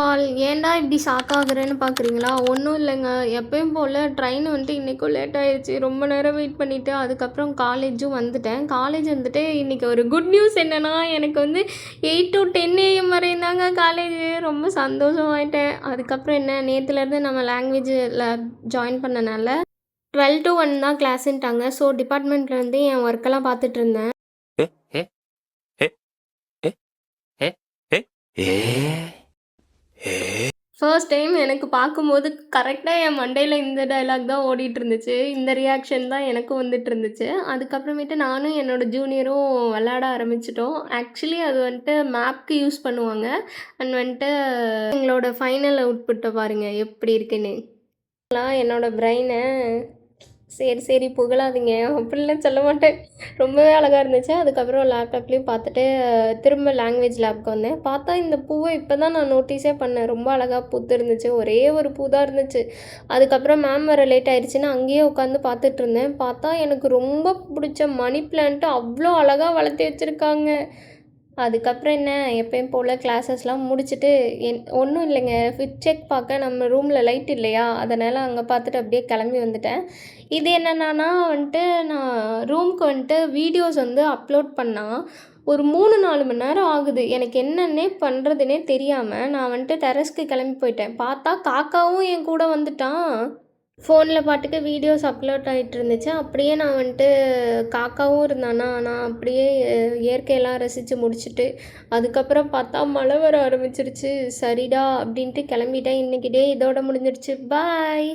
All ஏன்டா இப்படி ஆகுறேன்னு பார்க்குறீங்களா? ஒன்றும் இல்லைங்க. எப்பயும் போல் ட்ரெயின் வந்துட்டு இன்றைக்கும் லேட் ஆயிடுச்சு. ரொம்ப நேரம் வெயிட் பண்ணிவிட்டு அதுக்கப்புறம் காலேஜும் வந்துட்டேன். காலேஜ் வந்துட்டு இன்றைக்கி ஒரு குட் நியூஸ் என்னென்னா, எனக்கு வந்து 8 to 10 AM வரையும் தாங்க காலேஜு. ரொம்ப சந்தோஷமாயிட்டேன். அதுக்கப்புறம் என்ன, நேற்றுலேருந்து நம்ம லாங்குவேஜ் லேப் ஜாயின் பண்ணனால 12 to 1 தான் கிளாஸுன்ட்டாங்க. ஸோ டிபார்ட்மெண்ட்டில் வந்து என் ஒர்க்கெல்லாம் பார்த்துட்ருந்தேன். ஃபர்ஸ்ட் டைம் எனக்கு பார்க்கும்போது கரெக்டாக என் மண்டையில் இந்த டயலாக் தான் ஓடிட்டுருந்துச்சு. இந்த ரியாக்ஷன் தான் எனக்கும் வந்துட்டுருந்துச்சு. அதுக்கப்புறமேட்டு நானும் என்னோடய ஜூனியரும் விளையாட ஆரம்பிச்சிட்டோம். ஆக்சுவலி அது வந்துட்டு மேப்க்கு யூஸ் பண்ணுவாங்க. அண்ட் வந்துட்டு எங்களோட ஃபைனல் அவுட்புட்டை பாருங்கள் எப்படி இருக்குன்னு. என்னோடய பிரெயினை சரி புகழாதீங்க, அப்படிலாம் சொல்ல மாட்டேன். ரொம்பவே அழகாக இருந்துச்சு. அதுக்கப்புறம் லேப்டாப்லேயும் பார்த்துட்டு திரும்ப லாங்குவேஜ் லேப்க்கு வந்தேன். பார்த்தா இந்த பூவை இப்போ தான் நான் நோட்டீஸே பண்ணேன். ரொம்ப அழகாக பூத்து இருந்துச்சு. ஒரே ஒரு பூ தான் இருந்துச்சு. அதுக்கப்புறம் மேம் வர லேட் ஆயிடுச்சுன்னு அங்கேயே உட்காந்து பார்த்துட்ருந்தேன். பார்த்தா எனக்கு ரொம்ப பிடிச்ச மணி பிளான்ட்டு அவ்வளோ அழகாக வளர்த்தி வச்சுருக்காங்க. அதுக்கப்புறம் என்ன, எப்பயும் போல் கிளாஸஸ்லாம் முடிச்சுட்டு ஒன்றும் இல்லைங்க, ஃபிட் செக் பார்க்க நம்ம ரூமில் லைட் இல்லையா, அதனால் அங்கே பார்த்துட்டு அப்படியே கிளம்பி வந்துட்டேன். இது என்னென்னா வந்துட்டு, நான் ரூமுக்கு வந்துட்டு வீடியோஸ் வந்து அப்லோட் பண்ணால் ஒரு 3-4 மணி நேரம் ஆகுது. எனக்கு என்னென்னே பண்ணுறதுனே தெரியாமல் நான் வந்துட்டு டெரஸ்க்கு கிளம்பி போயிட்டேன். பார்த்தா காக்காவும் என் கூட வந்துட்டான். ஃபோனில் பாட்டுக்கு வீடியோஸ் அப்லோட் ஆகிட்டு இருந்துச்சு. அப்படியே நான் வந்துட்டு காக்காவும் இருந்தானா, நான் அப்படியே இயற்கையெல்லாம் ரசித்து முடிச்சுட்டு அதுக்கப்புறம் பார்த்தா மழை வர ஆரம்பிச்சிருச்சு. சரிடா அப்படின்ட்டு கிளம்பிட்டேன். இன்றைக்கி டே இதோட முடிஞ்சிருச்சு. பாய்.